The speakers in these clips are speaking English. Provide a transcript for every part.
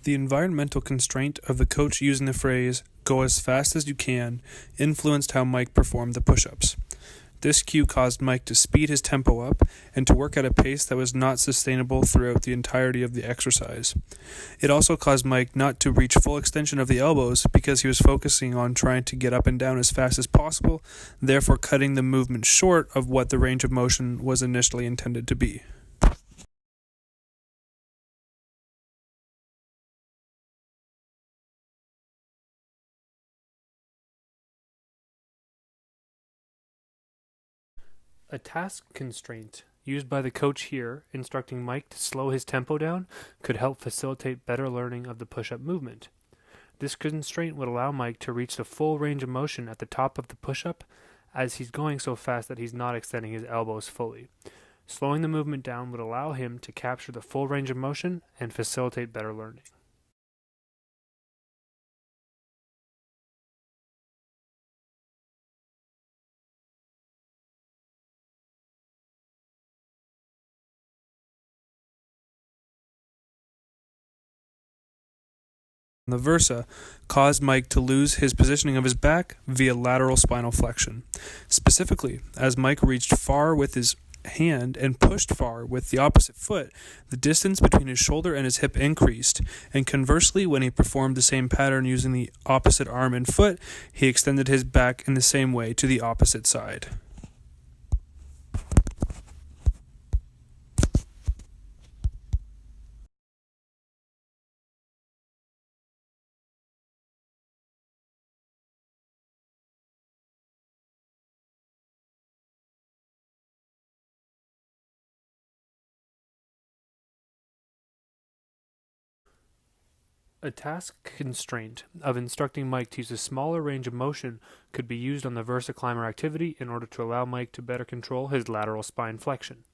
The environmental constraint of the coach using the phrase, "go as fast as you can," influenced how Mike performed the push-ups. This cue caused Mike to speed his tempo up and to work at a pace that was not sustainable throughout the entirety of the exercise. It also caused Mike not to reach full extension of the elbows because he was focusing on trying to get up and down as fast as possible, therefore cutting the movement short of what the range of motion was initially intended to be. A task constraint used by the coach here, instructing Mike to slow his tempo down, could help facilitate better learning of the push-up movement. This constraint would allow Mike to reach the full range of motion at the top of the push-up, as he's going so fast that he's not extending his elbows fully. Slowing the movement down would allow him to capture the full range of motion and facilitate better learning. The versa caused Mike to lose his positioning of his back via lateral spinal flexion. Specifically, as Mike reached far with his hand and pushed far with the opposite foot, the distance between his shoulder and his hip increased, and conversely, when he performed the same pattern using the opposite arm and foot, he extended his back in the same way to the opposite side. A task constraint of instructing Mike to use a smaller range of motion could be used on the Versa Climber activity in order to allow Mike to better control his lateral spine flexion.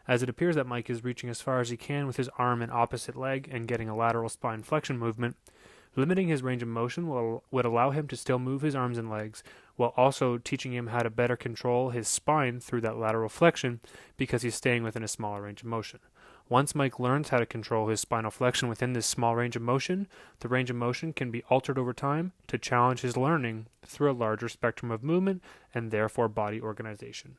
As it appears that Mike is reaching as far as he can with his arm and opposite leg and getting a lateral spine flexion movement, limiting his range of motion would allow him to still move his arms and legs, while also teaching him how to better control his spine through that lateral flexion because he's staying within a smaller range of motion. Once Mike learns how to control his spinal flexion within this small range of motion, the range of motion can be altered over time to challenge his learning through a larger spectrum of movement and therefore body organization.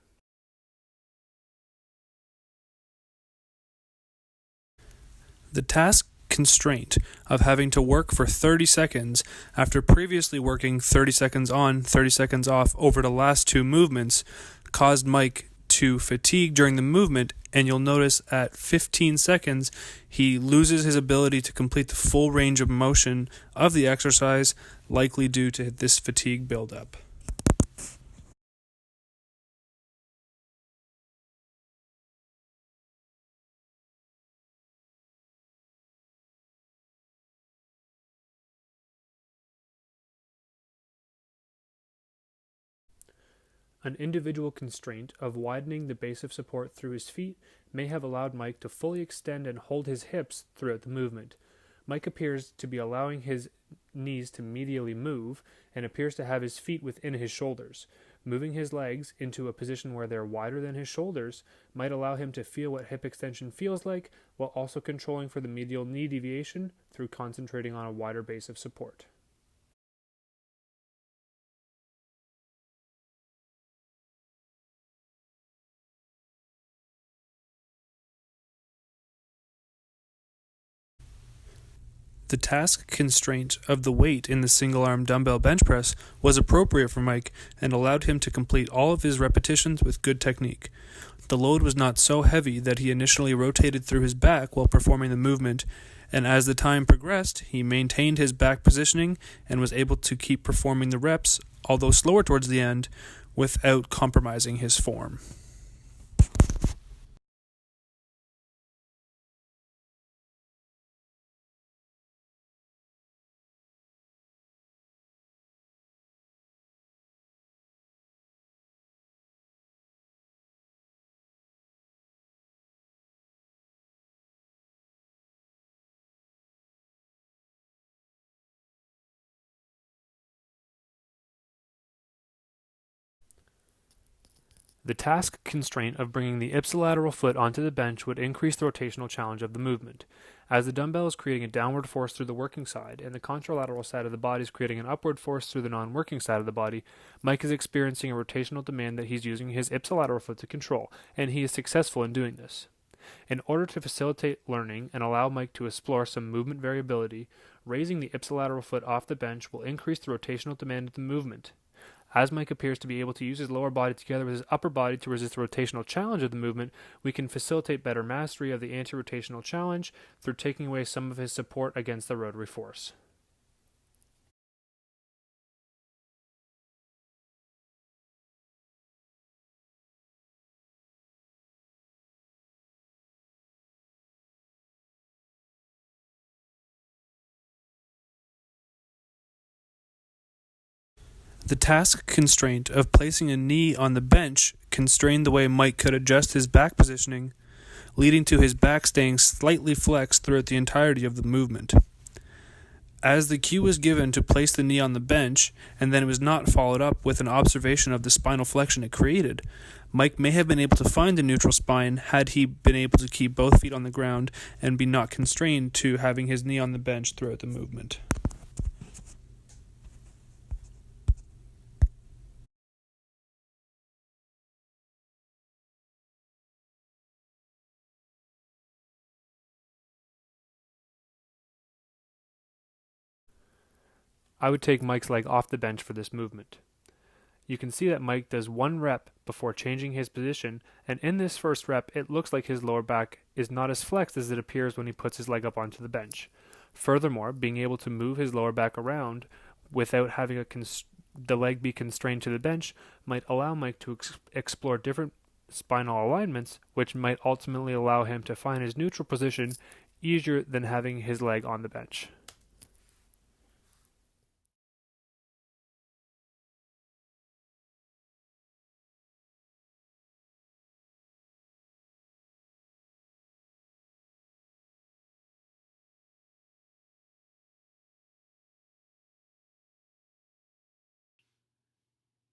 The task constraint of having to work for 30 seconds after previously working 30 seconds on, 30 seconds off over the last two movements caused Mike to fatigue during the movement, and you'll notice at 15 seconds he loses his ability to complete the full range of motion of the exercise, likely due to this fatigue buildup. An individual constraint of widening the base of support through his feet may have allowed Mike to fully extend and hold his hips throughout the movement. Mike appears to be allowing his knees to medially move and appears to have his feet within his shoulders. Moving his legs into a position where they're wider than his shoulders might allow him to feel what hip extension feels like, while also controlling for the medial knee deviation through concentrating on a wider base of support. The task constraint of the weight in the single-arm dumbbell bench press was appropriate for Mike and allowed him to complete all of his repetitions with good technique. The load was not so heavy that he initially rotated through his back while performing the movement, and as the time progressed, he maintained his back positioning and was able to keep performing the reps, although slower towards the end, without compromising his form. The task constraint of bringing the ipsilateral foot onto the bench would increase the rotational challenge of the movement. As the dumbbell is creating a downward force through the working side, and the contralateral side of the body is creating an upward force through the non-working side of the body, Mike is experiencing a rotational demand that he's using his ipsilateral foot to control, and he is successful in doing this. In order to facilitate learning and allow Mike to explore some movement variability, raising the ipsilateral foot off the bench will increase the rotational demand of the movement. As Mike appears to be able to use his lower body together with his upper body to resist the rotational challenge of the movement, we can facilitate better mastery of the anti-rotational challenge through taking away some of his support against the rotary force. The task constraint of placing a knee on the bench constrained the way Mike could adjust his back positioning, leading to his back staying slightly flexed throughout the entirety of the movement. As the cue was given to place the knee on the bench, and then it was not followed up with an observation of the spinal flexion it created, Mike may have been able to find the neutral spine had he been able to keep both feet on the ground and be not constrained to having his knee on the bench throughout the movement. I would take Mike's leg off the bench for this movement. You can see that Mike does one rep before changing his position, and in this first rep, it looks like his lower back is not as flexed as it appears when he puts his leg up onto the bench. Furthermore, being able to move his lower back around without having the leg be constrained to the bench might allow Mike to explore different spinal alignments, which might ultimately allow him to find his neutral position easier than having his leg on the bench.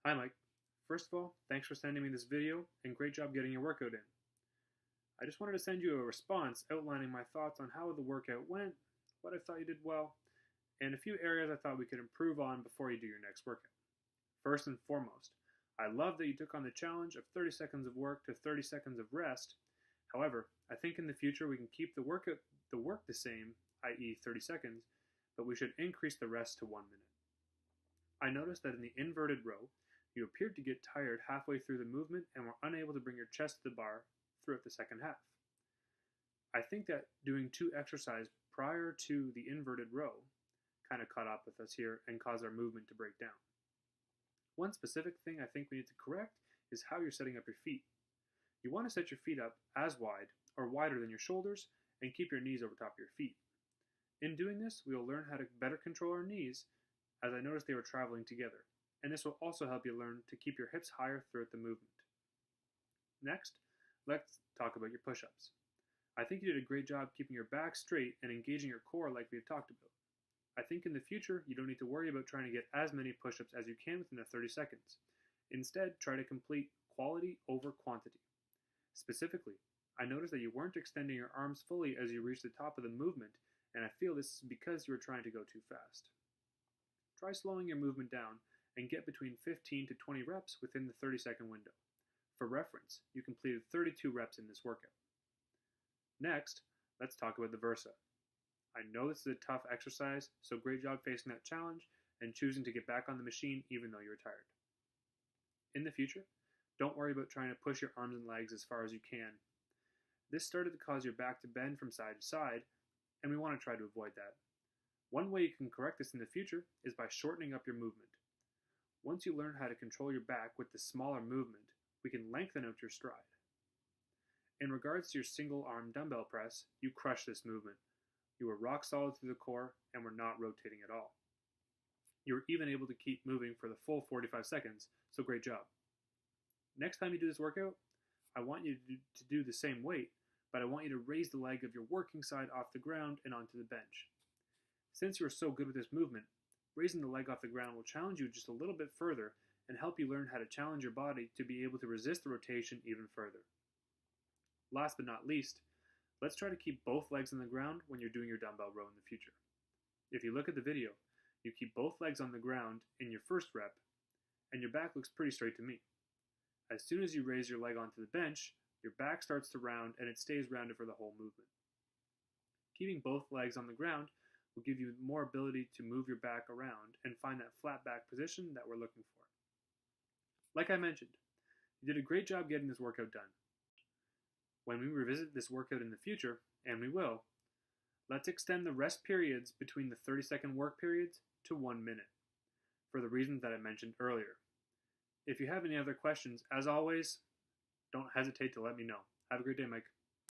Hi Mike. First of all, thanks for sending me this video and great job getting your workout in. I just wanted to send you a response outlining my thoughts on how the workout went, what I thought you did well, and a few areas I thought we could improve on before you do your next workout. First and foremost, I love that you took on the challenge of 30 seconds of work to 30 seconds of rest. However, I think in the future we can keep the work the same, i.e. 30 seconds, but we should increase the rest to 1 minute. I noticed that in the inverted row, you appeared to get tired halfway through the movement and were unable to bring your chest to the bar throughout the second half. I think that doing 2 exercises prior to the inverted row kind of caught up with us here and caused our movement to break down. One specific thing I think we need to correct is how you're setting up your feet. You want to set your feet up as wide or wider than your shoulders and keep your knees over top of your feet. In doing this, we will learn how to better control our knees, as I noticed they were traveling together, and this will also help you learn to keep your hips higher throughout the movement. Next, let's talk about your push-ups. I think you did a great job keeping your back straight and engaging your core like we had talked about. I think in the future, you don't need to worry about trying to get as many push-ups as you can within the 30 seconds. Instead, try to complete quality over quantity. Specifically, I noticed that you weren't extending your arms fully as you reached the top of the movement, and I feel this is because you were trying to go too fast. Try slowing your movement down and get between 15 to 20 reps within the 30-second window. For reference, you completed 32 reps in this workout. Next, let's talk about the Versa. I know this is a tough exercise, so great job facing that challenge and choosing to get back on the machine even though you're tired. In the future, don't worry about trying to push your arms and legs as far as you can. This started to cause your back to bend from side to side, and we want to try to avoid that. One way you can correct this in the future is by shortening up your movement. Once you learn how to control your back with the smaller movement, we can lengthen out your stride. In regards to your single arm dumbbell press, you crushed this movement. You were rock solid through the core and were not rotating at all. You were even able to keep moving for the full 45 seconds, so great job. Next time you do this workout, I want you to do the same weight, but I want you to raise the leg of your working side off the ground and onto the bench. Since you are so good with this movement, raising the leg off the ground will challenge you just a little bit further and help you learn how to challenge your body to be able to resist the rotation even further. Last but not least, let's try to keep both legs on the ground when you're doing your dumbbell row in the future. If you look at the video, you keep both legs on the ground in your first rep, and your back looks pretty straight to me. As soon as you raise your leg onto the bench, your back starts to round and it stays rounded for the whole movement. Keeping both legs on the ground will give you more ability to move your back around and find that flat back position that we're looking for. Like I mentioned, you did a great job getting this workout done. When we revisit this workout in the future, and we will, let's extend the rest periods between the 30-second work periods to 1 minute, for the reasons that I mentioned earlier. If you have any other questions, as always, don't hesitate to let me know. Have a great day, Mike.